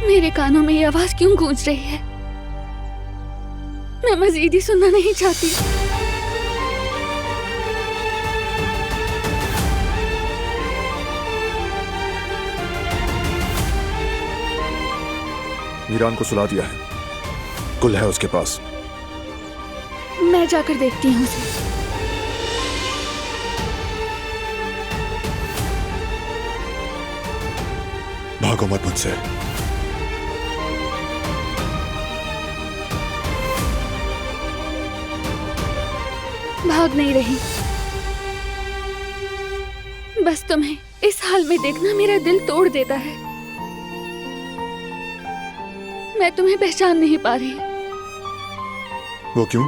मेरे कानों में ये आवाज क्यों गूंज रही है? मैं मजीद ही सुनना नहीं चाहती। मीरान को सुला दिया है, कुल है उसके पास। मैं जाकर देखती हूँ उसे। भागो मत मुझसे। भाग नहीं रही, बस तुम्हें इस हाल में देखना मेरा दिल तोड़ देता है। मैं तुम्हें पहचान नहीं पा रही। वो क्यों?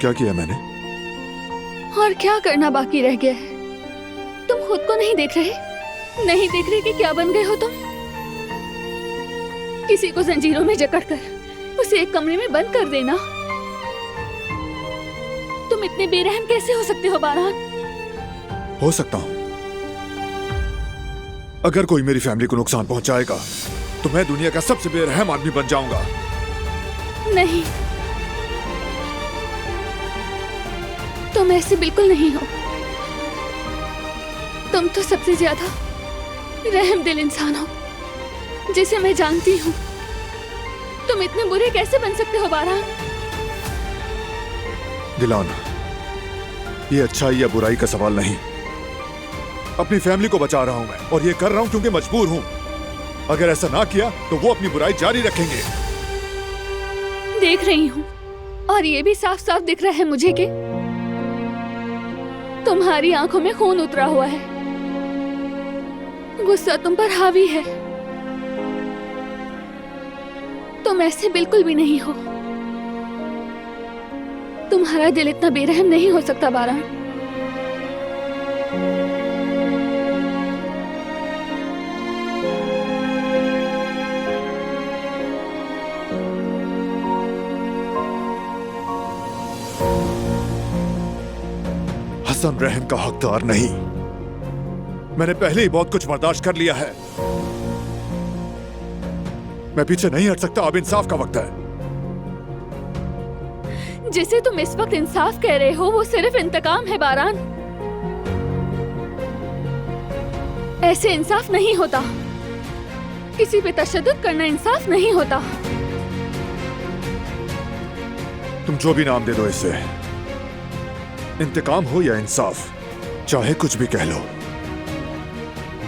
क्या किया मैंने? और क्या करना बाकी रह गया है? तुम खुद को नहीं देख रहे? नहीं देख रहे कि क्या बन गए हो तुम? किसी को जंजीरों में जकड़कर उसे एक कमरे में बंद कर देना। तुम इतने बेरहम कैसे हो सकते हो बारान? हो सकता हूं। अगर कोई मेरी फैमिली को नुकसान पहुंचाएगा तो मैं दुनिया का सबसे बेरहम आदमी बन जाऊंगा। नहीं, तुम ऐसे बिल्कुल नहीं हो। तुम तो सबसे ज्यादा रहम दिल इंसान हो जिसे मैं जानती हूँ। तुम इतने बुरे कैसे बन सकते हो बारान? दिलान, ये अच्छाई या बुराई का सवाल नहीं। अपनी फैमिली को बचा रहा हूं मैं, और ये कर रहा हूं क्योंकि मजबूर हूं। अगर ऐसा ना किया तो वो अपनी बुराई जारी रखेंगे। देख रही हूँ, और ये भी साफ साफ दिख रहा है मुझे कि तुम्हारी आंखों में खून उतरा हुआ है। गुस्सा तुम पर हावी है। तुम ऐसे बिल्कुल भी नहीं हो। तुम्हारा दिल इतना बेरहम नहीं हो सकता बारान। हसन रहम का हकदार नहीं। मैंने पहले ही बहुत कुछ बर्दाश्त कर लिया है। मैं पीछे नहीं हट सकता। अब इंसाफ का वक्त है। जिसे तुम इस वक्त इंसाफ कह रहे हो वो सिर्फ इंतकाम है बारान। ऐसे इंसाफ नहीं होता। किसी पे तशद्दुद करना इंसाफ नहीं होता। तुम जो भी नाम दे दो इसे, इंतकाम हो या इंसाफ, चाहे कुछ भी कह लो,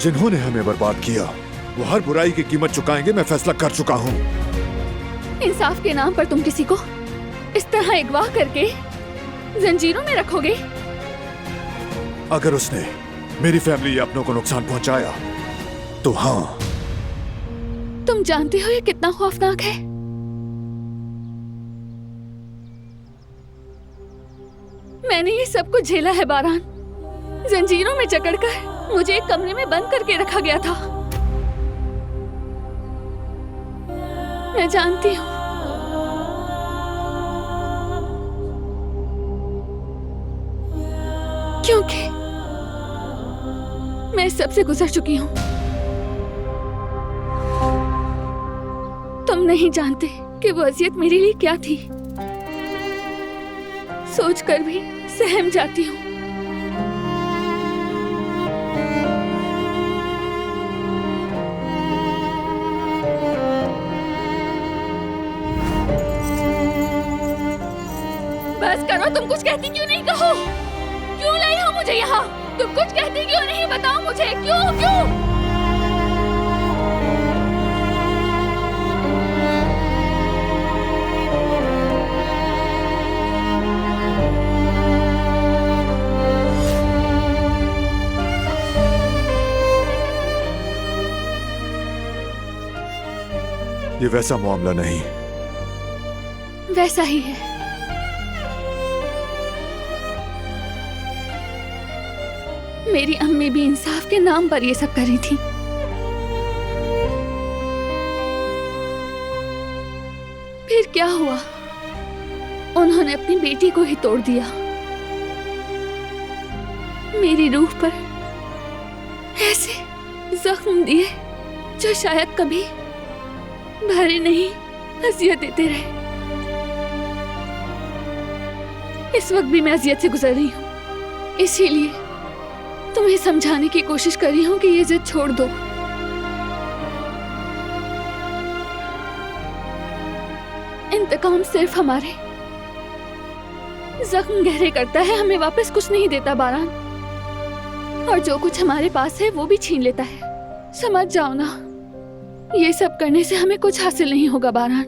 जिन्होंने हमें बर्बाद किया वो हर बुराई की कीमत चुकाएंगे। मैं फैसला कर चुका हूं। इंसाफ के नाम पर तुम किसी को इस तरह अगवा करके जंजीरों में रखोगे? अगर उसने मेरी फैमिली या अपनों को नुकसान पहुंचाया तो हाँ। तुम जानते हो ये कितना खौफनाक है? मैंने ये सब कुछ झेला है बारान। जंजीरों में जकड़कर मुझे एक कमरे में बंद करके रखा गया था। मैं जानती हूँ। क्योंकि मैं सबसे गुजर चुकी हूँ। तुम नहीं जानते कि वो अजियत मेरे लिए क्या थी। सोचकर भी सहम जाती हूँ। बस करो, तुम कुछ कहती क्यों नहीं? कहो, क्यों लाई हो मुझे यहाँ? तुम कुछ कहती क्यों नहीं? बताओ मुझे, क्यों क्यों? ये वैसा मामला नहीं। वैसा ही है। मेरी अम्मी भी इंसाफ के नाम पर ये सब करी थी। फिर क्या हुआ? उन्होंने अपनी बेटी को ही तोड़ दिया। मेरी रूह पर ऐसे जख्म दिए जो शायद कभी भरे नहीं, अजियत देते रहे। इस वक्त भी मैं अजियत से गुजर रही हूँ, इसीलिए तुम्हें समझाने की कोशिश कर रही हूँ कि ये जिद छोड़ दो। इंतकाम सिर्फ हमारे जख्म गहरे करता है, हमें वापस कुछ नहीं देता बारान। और जो कुछ हमारे पास है वो भी छीन लेता है। समझ जाओ ना, ये सब करने से हमें कुछ हासिल नहीं होगा बारान।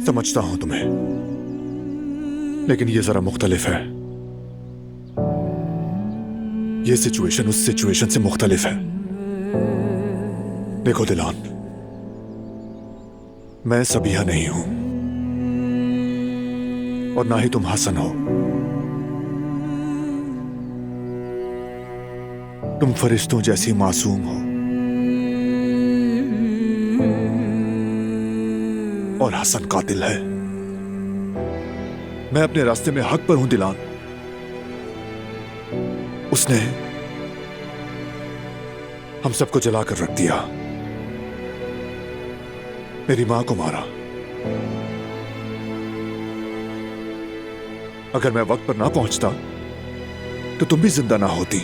समझता हूं तुम्हें, लेकिन ये जरा मुख्तलिफ है। ये सिचुएशन उस सिचुएशन से मुख्तलिफ है। देखो दिलान, मैं सबिया नहीं हूं और ना ही तुम हसन हो। तुम फरिश्तों जैसी मासूम हो और हसन कातिल है। मैं अपने रास्ते में हक पर हूं दिलान। उसने हम सबको जलाकर रख दिया, मेरी मां को मारा। अगर मैं वक्त पर ना पहुंचता तो तुम भी जिंदा ना होती।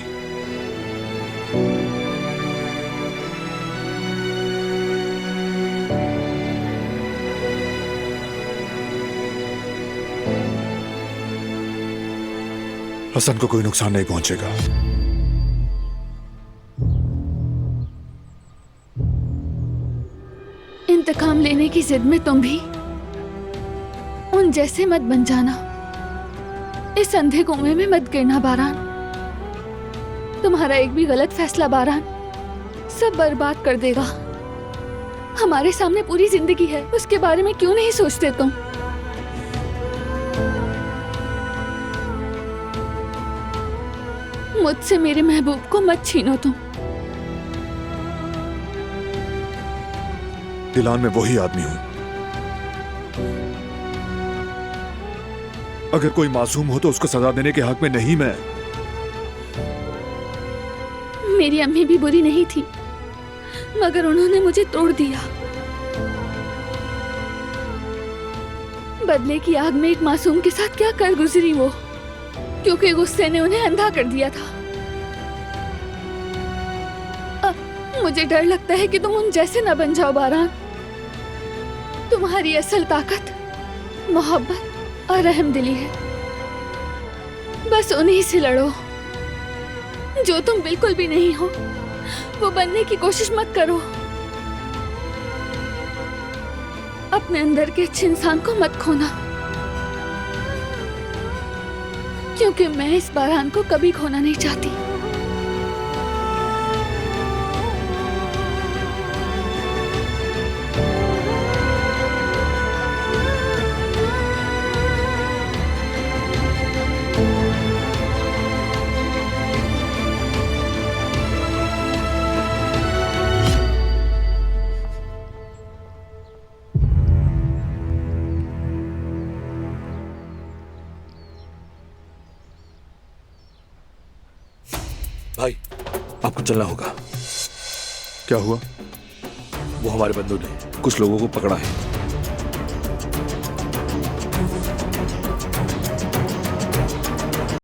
हसन को कोई नुकसान नहीं पहुंचेगा। इंतकाम लेने की जिद में तुम भी उन जैसे मत बन जाना। इस अंधे कुएं में मत गिरना बारान। तुम्हारा एक भी गलत फैसला बारान सब बर्बाद कर देगा। हमारे सामने पूरी जिंदगी है, उसके बारे में क्यों नहीं सोचते तुम? मुझसे मेरे महबूब को मत छीनो तुम। दिलान में वही आदमी हूं। अगर कोई मासूम हो तो उसको सजा देने के हक में नहीं मैं। मेरी अम्मी भी बुरी नहीं थी, मगर उन्होंने मुझे तोड़ दिया। बदले की आग में एक मासूम के साथ क्या कर गुजरी वो, क्योंकि गुस्से ने उन्हें अंधा कर दिया था। मुझे डर लगता है कि तुम उन जैसे न बन जाओ बारान। तुम्हारी असल ताकत मोहब्बत और रहमदिली है। बस उन्हीं से लड़ो जो तुम बिल्कुल भी नहीं हो। वो बनने की कोशिश मत करो। अपने अंदर के अच्छे इंसान को मत खोना, क्योंकि मैं इस बारान को कभी खोना नहीं चाहती। भाई, आपको चलना होगा। क्या हुआ? वो हमारे बंदों ने कुछ लोगों को पकड़ा है।